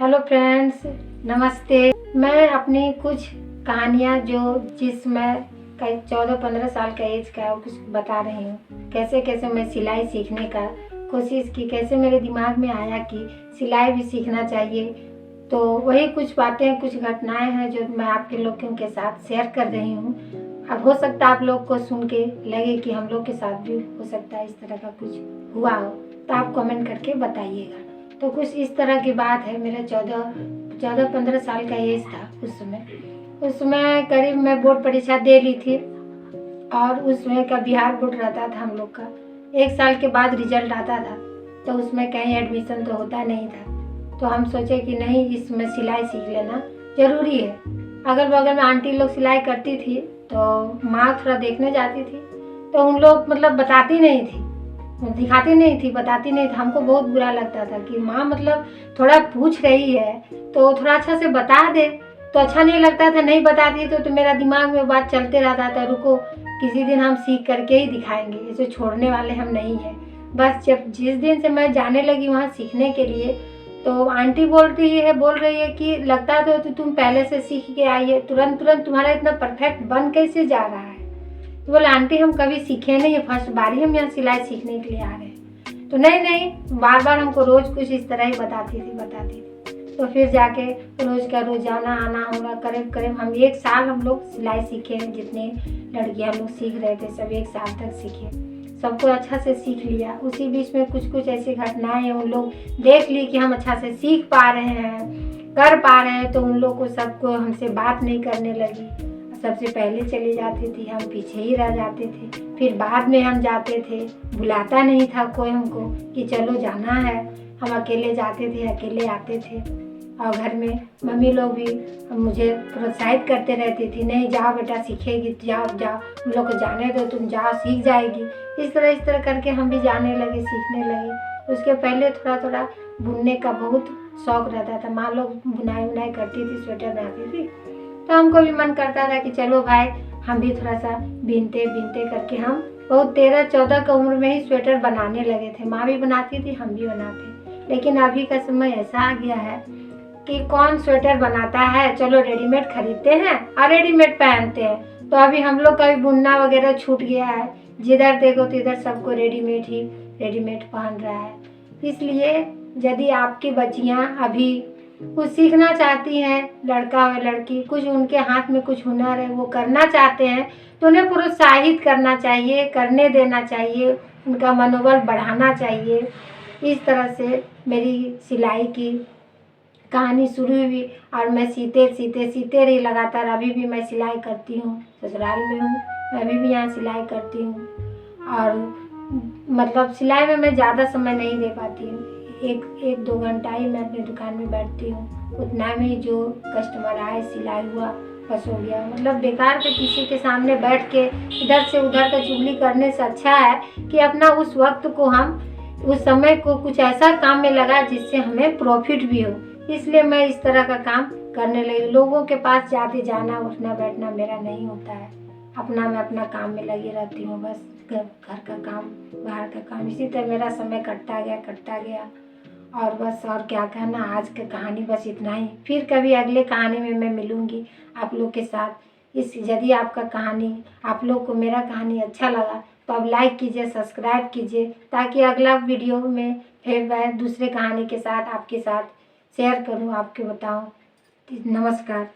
Hello friends, नमस्ते। मैं अपनी कुछ कहानियाँ जिसमें कई 14-15 साल का एज का कुछ बता रही हूँ। कैसे कैसे मैं सिलाई सीखने का कोशिश की, कैसे मेरे दिमाग में आया कि सिलाई भी सीखना चाहिए। तो वही कुछ बातें, कुछ घटनाएं हैं जो मैं आपके लोगों के साथ शेयर कर रही हूँ। अब हो सकता है आप लोग को सुन के लगे कि हम लोग के साथ भी हो सकता है इस तरह का कुछ हुआ हो, तो आप कमेंट करके बताइएगा। तो कुछ इस तरह की बात है। मेरा 14-15 साल का एज था उस समय करीब मैं बोर्ड परीक्षा दे ली थी, और उसमें का बिहार बोर्ड रहता था हम लोग का। 1 साल के बाद रिजल्ट आता था, तो उसमें कहीं एडमिशन तो होता नहीं था। तो हम सोचे कि नहीं, इसमें सिलाई सीख लेना ज़रूरी है। अगल बगल में आंटी लोग सिलाई करती थी, तो माँ थोड़ा देखने जाती थी, तो उन लोग मतलब बताती नहीं थी, दिखाती नहीं थी, बताती नहीं थी। हमको बहुत बुरा लगता था कि माँ मतलब थोड़ा पूछ रही है तो थोड़ा अच्छा से बता दे, तो अच्छा नहीं लगता था। नहीं बताती तो मेरा दिमाग में बात चलते रहता था, रुको किसी दिन हम सीख करके ही दिखाएंगे, इसे छोड़ने वाले हम नहीं हैं। बस जब जिस दिन से मैं जाने लगी वहाँ सीखने के लिए, तो आंटी बोल रही है कि लगता तो तुम पहले से सीख के आई है, तुरंत तुम्हारा इतना परफेक्ट बन कैसे जा रहा है। तो बोले आंटी हम कभी सीखे नहीं है, फर्स्ट बार ही हम यहाँ सिलाई सीखने के लिए आ रहे हैं। तो नहीं, बार बार हमको रोज़ कुछ इस तरह ही बताती थी। तो फिर जाके रोज़ का रोज़ाना आना होगा। करीब हम 1 साल हम लोग सिलाई सीखे हैं। जितने लड़कियाँ लोग सीख रहे थे सब 1 साल तक सीखे, सबको अच्छा से सीख लिया। उसी बीच में कुछ ऐसी घटनाएं उन लोग देख ली कि हम अच्छा से सीख पा रहे हैं, कर पा रहे हैं, तो उन लोग को सबको हमसे बात नहीं करने लगी। सबसे पहले चली जाती थी, हम पीछे ही रह जाते थे। फिर बाद में हम जाते थे, बुलाता नहीं था कोई हमको कि चलो जाना है। हम अकेले जाते थे, अकेले आते थे। और घर में मम्मी लोग भी मुझे प्रोत्साहित करते रहती थी, नहीं जाओ बेटा सीखेगी, जाओ हम लोग को जाने दो, तुम जाओ सीख जाएगी। इस तरह करके हम भी जाने लगे, सीखने लगे। उसके पहले थोड़ा बुनने का बहुत शौक रहता था। माँ लोग बुनाई करती थी, स्वेटर बनाती थी, तो हमको भी मन करता था कि चलो भाई हम भी थोड़ा सा बीनते करके हम बहुत 13-14 की उम्र में ही स्वेटर बनाने लगे थे। माँ भी बनाती थी, हम भी बनाते। लेकिन अभी का समय ऐसा आ गया है कि कौन स्वेटर बनाता है, चलो रेडीमेड खरीदते हैं और रेडीमेड पहनते हैं। तो अभी हम लोग का भी बुनना वगैरह छूट गया है। जिधर देखो तो इधर सबको रेडीमेड पहन रहा है। इसलिए यदि आपकी बच्चियाँ अभी कुछ सीखना चाहती हैं, लड़का और लड़की, कुछ उनके हाथ में कुछ हुनर है, वो करना चाहते हैं, तो उन्हें प्रोत्साहित करना चाहिए, करने देना चाहिए, उनका मनोबल बढ़ाना चाहिए। इस तरह से मेरी सिलाई की कहानी शुरू हुई, और मैं सीते रही लगातार। अभी भी मैं सिलाई करती हूँ, ससुराल में हूँ, मैं अभी भी यहाँ सिलाई करती हूँ। और मतलब सिलाई में मैं ज़्यादा समय नहीं दे पाती हूँ, 1-2 घंटा ही मैं अपनी दुकान में बैठती हूँ। उतना में जो कस्टमर आए, सिलाई हुआ, बस हो गया। मतलब बेकार के किसी के सामने बैठ के इधर से उधर का चुगली करने से अच्छा है कि अपना उस वक्त को हम उस समय को कुछ ऐसा काम में लगा जिससे हमें प्रॉफिट भी हो। इसलिए मैं इस तरह का काम करने लगी। लोगों के पास जाते जाना उठना बैठना मेरा नहीं होता है। मैं अपना काम में लगी रहती हूँ, बस घर का काम, बाहर का काम। इसी तरह मेरा समय कटता गया। और बस, और क्या कहना, आज की कहानी बस इतना ही। फिर कभी अगले कहानी में मैं मिलूँगी आप लोग के साथ। यदि आप लोग को मेरा कहानी अच्छा लगा तो आप लाइक कीजिए, सब्सक्राइब कीजिए, ताकि अगला वीडियो में फिर मैं दूसरे कहानी के साथ आपके साथ शेयर करूँ, आपको बताऊँ। नमस्कार।